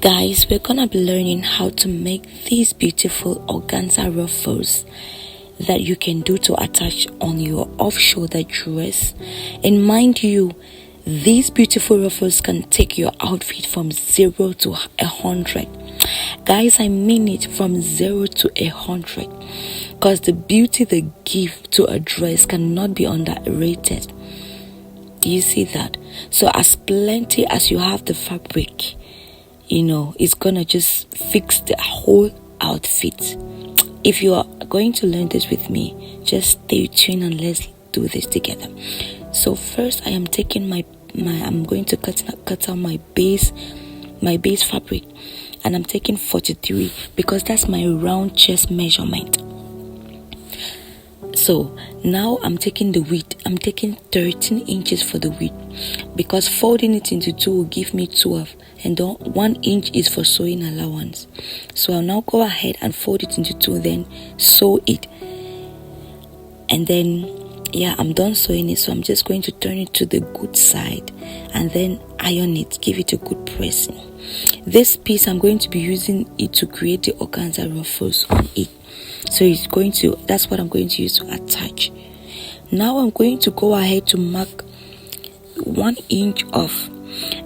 Guys, we're gonna be learning how to make these beautiful organza ruffles that you can do to attach on your off-shoulder dress. And mind you, these beautiful ruffles can take your outfit from 0 to 100. Guys, I mean it, from 0 to 100, because the beauty they give to a dress cannot be underrated. Do you see that? So as plenty as you have the fabric, it's gonna just fix the whole outfit. If you are going to learn this with me, just stay tuned and let's do this together. So first, I am taking I'm going to cut out my base fabric, and I'm taking 43 because that's my round chest measurement. So now I'm taking the width. I'm taking 13 inches for the width, because folding it into 2 will give me 12, and 1 inch is for sewing allowance. So I'll now go ahead and fold it into 2, then sew it. And then I'm done sewing it, so I'm just going to turn it to the good side and then iron it, give it a good pressing. This piece, I'm going to be using it to create the organza ruffles on it. So that's what I'm going to use to attach. Now I'm going to go ahead to mark 1 inch off,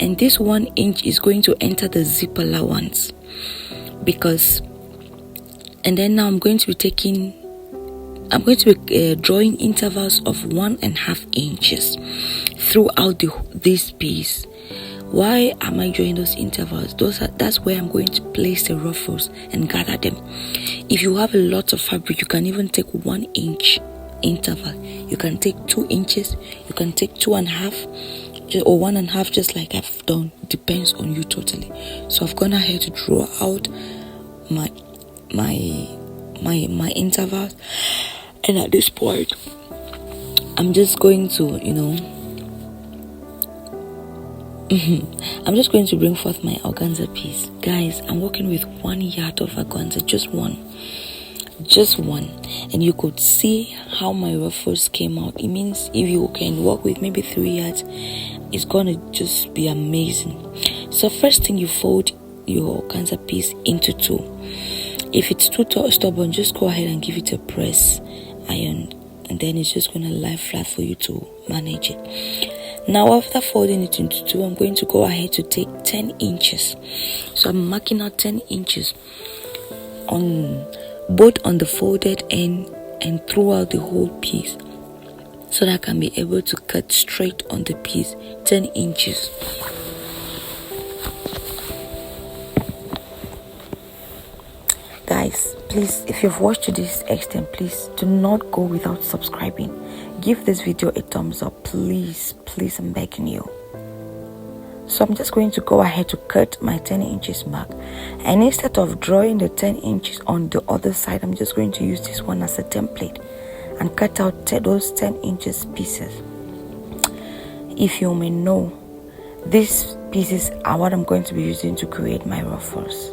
and this 1 inch is going to enter the zip allowance, and then now I'm going to be drawing intervals of 1.5 inches throughout this piece. Why am I drawing those intervals? That's where I'm going to place the ruffles and gather them. If you have a lot of fabric, you can even take 1 inch interval. You can take 2 inches. You can take 2.5 or 1.5, just like I've done. Depends on you totally. So I've gone ahead to draw out my intervals, and at this point, I'm just going to I'm just going to bring forth my organza piece. Guys, I'm working with 1 yard of organza, just one, and you could see how my ruffles came out. It means if you can work with maybe 3 yards, it's gonna just be amazing. So first thing, you fold your organza piece into 2. If it's too stubborn, just go ahead and give it a press iron, and then it's just gonna lie flat for you to manage it. Now after folding it into 2, I'm going to go ahead to take 10 inches. So I'm marking out 10 inches on both on the folded end and throughout the whole piece, so that I can be able to cut straight on the piece. 10 inches. Guys, please, if you've watched to this extent, please do not go without subscribing. Give this video a thumbs up, please, I'm begging you. So I'm just going to go ahead to cut my 10 inches mark, and instead of drawing the 10 inches on the other side, I'm just going to use this one as a template and cut out those 10 inches pieces. If you may know, these pieces are what I'm going to be using to create my ruffles.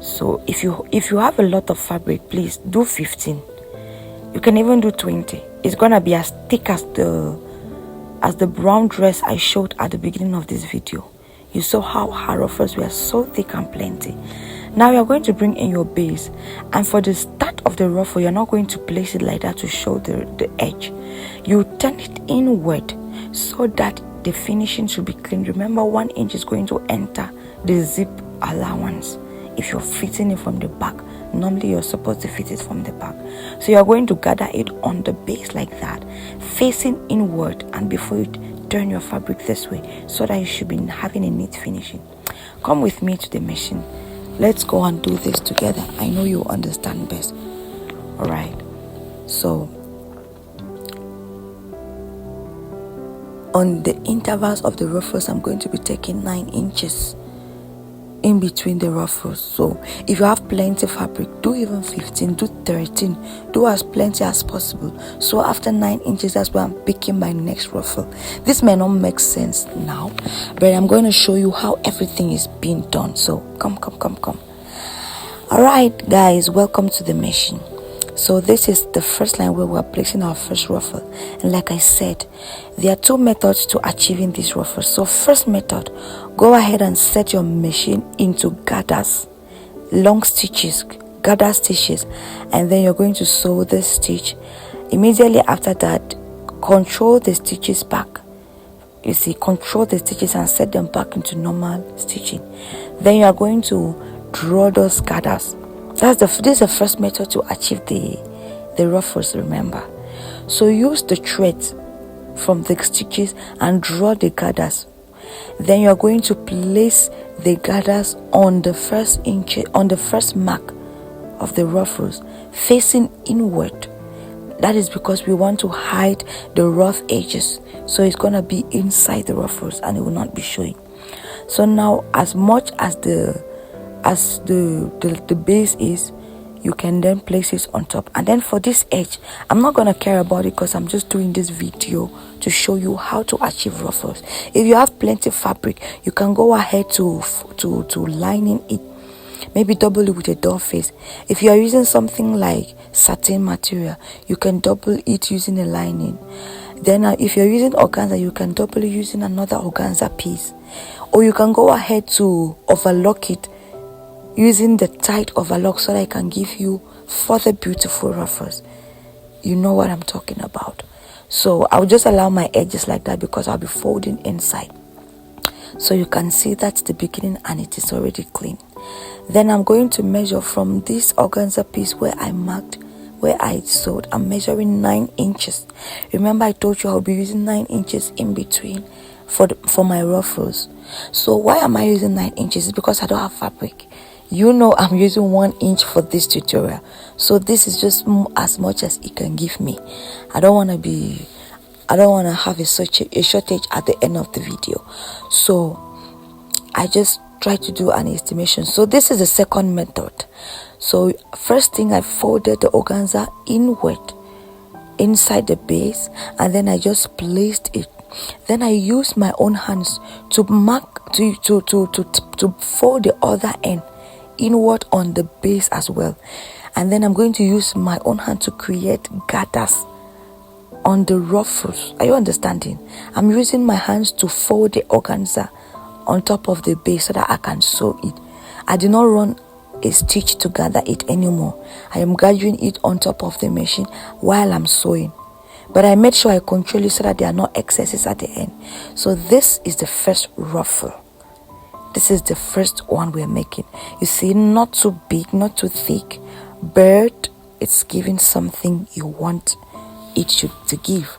So if you have a lot of fabric, please do 15. You can even do 20. It's gonna be as thick as the brown dress I showed at the beginning of this video. You saw how her ruffles were so thick and plenty. Now you're going to bring in your base, and for the start of the ruffle, you're not going to place it like that to show the edge. You turn it inward so that the finishing should be clean. Remember, 1 inch is going to enter the zip allowance. If you're fitting it from the back, normally you're supposed to fit it from the back. So you're going to gather it on the base like that, facing inward, and before you turn your fabric this way, so that you should be having a neat finishing. Come with me to the machine. Let's go and do this together. I know you understand best. Alright, so on the intervals of the ruffles, I'm going to be taking 9 inches in between the ruffles. So if you have plenty fabric, do even 15, do 13, do as plenty as possible. So after 9 inches, that's where I'm picking my next ruffle. This may not make sense now, but I'm going to show you how everything is being done. So come. All right, guys, welcome to the machine. So this is the first line where we're placing our first ruffle, and like I said, there are 2 methods to achieving this ruffle. So first method, go ahead and set your machine into gathers, long stitches, gather stitches, and then you're going to sew this stitch. Immediately after that, control the stitches back. You see, control the stitches and set them back into normal stitching. Then you are going to draw those gathers. This is the first method to achieve the ruffles, remember. So use the threads from the stitches and draw the gathers. Then you are going to place the gathers on the first mark of the ruffles, facing inward. That is because we want to hide the rough edges, so it's gonna be inside the ruffles and it will not be showing. So now, as much as the base is, you can then place it on top. And then for this edge, I'm not gonna care about it because I'm just doing this video to show you how to achieve ruffles. If you have plenty of fabric, you can go ahead to lining it. Maybe double it with a doll face. If you are using something like satin material, you can double it using a lining. Then if you're using organza, you can double it using another organza piece. Or you can go ahead to overlock it using the tight overlock so that I can give you further beautiful ruffles. You know what I'm talking about. So I'll just allow my edges like that because I'll be folding inside. So you can see that's the beginning and it is already clean. Then I'm going to measure from this organza piece where I marked, where I sewed. I'm measuring 9 inches. Remember I told you I'll be using 9 inches in between for my ruffles. So why am I using 9 inches? It's because I don't have fabric. You know I'm using 1 inch for this tutorial. So this is just as much as it can give me. I don't want to have a shortage at the end of the video. So I just try to do an estimation. So this is the second method. So first thing, I folded the organza inward inside the base, and then I just placed it. Then I used my own hands to mark to fold the other end inward on the base as well. And then I'm going to use my own hand to create gathers on the ruffles. Are you understanding? I'm using my hands to fold the organza on top of the base so that I can sew it. I do not run a stitch to gather it anymore. I am gathering it on top of the machine while I'm sewing. But I made sure I control it so that there are no excesses at the end. So this is the first ruffle. This is the first one we're making. You see, not too big, not too thick. But it's giving something you want it to give.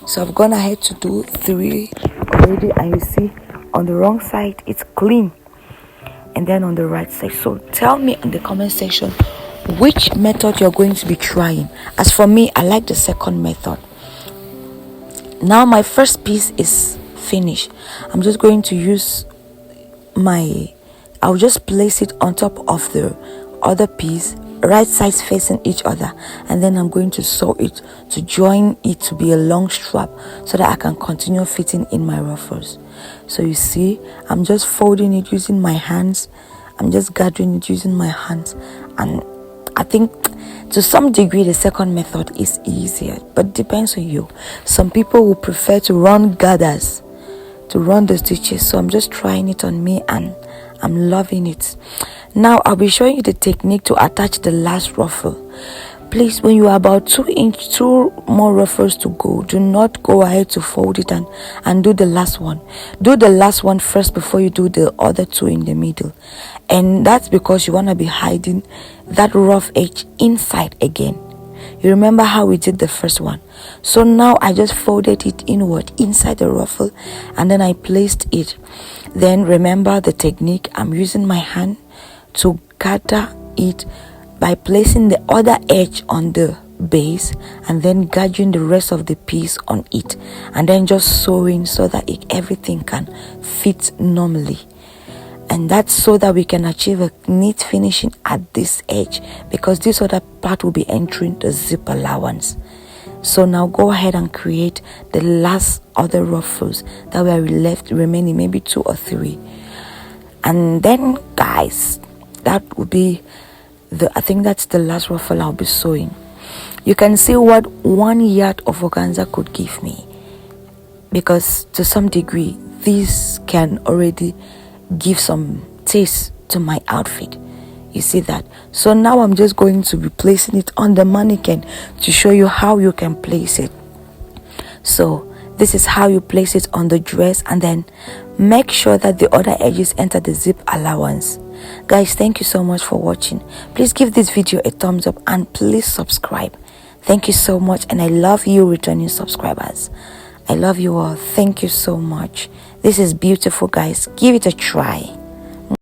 So I've gone ahead to do 3 already, and you see on the wrong side it's clean, and then on the right side. So tell me in the comment section which method you're going to be trying. As for me, I like the second method. Now my first piece is finished. I'm just going to use I'll just place it on top of the other piece, right sides facing each other, and then I'm going to sew it to join it to be a long strap so that I can continue fitting in my ruffles. So you see, I'm just folding it using my hands. I'm just gathering it using my hands, and I think to some degree the second method is easier, but it depends on you. Some people will prefer to run gathers, to run the stitches. So I'm just trying it on me and I'm loving it. Now I'll be showing you the technique to attach the last ruffle. Please, when you are about 2 more ruffles to go, do not go ahead to fold it and do the last one. Do the last one first before you do the other 2 in the middle. And that's because you want to be hiding that rough edge inside again. You remember how we did the first one? So now I just folded it inward inside the ruffle, and then I placed it. Then remember the technique. I'm using my hand to gather it by placing the other edge on the base and then gathering the rest of the piece on it, and then just sewing so that everything can fit normally. And that's so that we can achieve a neat finishing at this edge, because this other part will be entering the zip allowance. So now go ahead and create the last other ruffles that were left remaining, maybe 2 or 3. And then guys, that would be I think that's the last ruffle I'll be sewing. You can see what 1 yard of organza could give me, because to some degree this can already give some taste to my outfit. You see that? So now I'm just going to be placing it on the mannequin to show you how you can place it. So this is how you place it on the dress, and then make sure that the other edges enter the zip allowance. Guys, thank you so much for watching. Please give this video a thumbs up and please subscribe. Thank you so much, and I love you returning subscribers. I love you all. Thank you so much. This is beautiful, guys. Give it a try.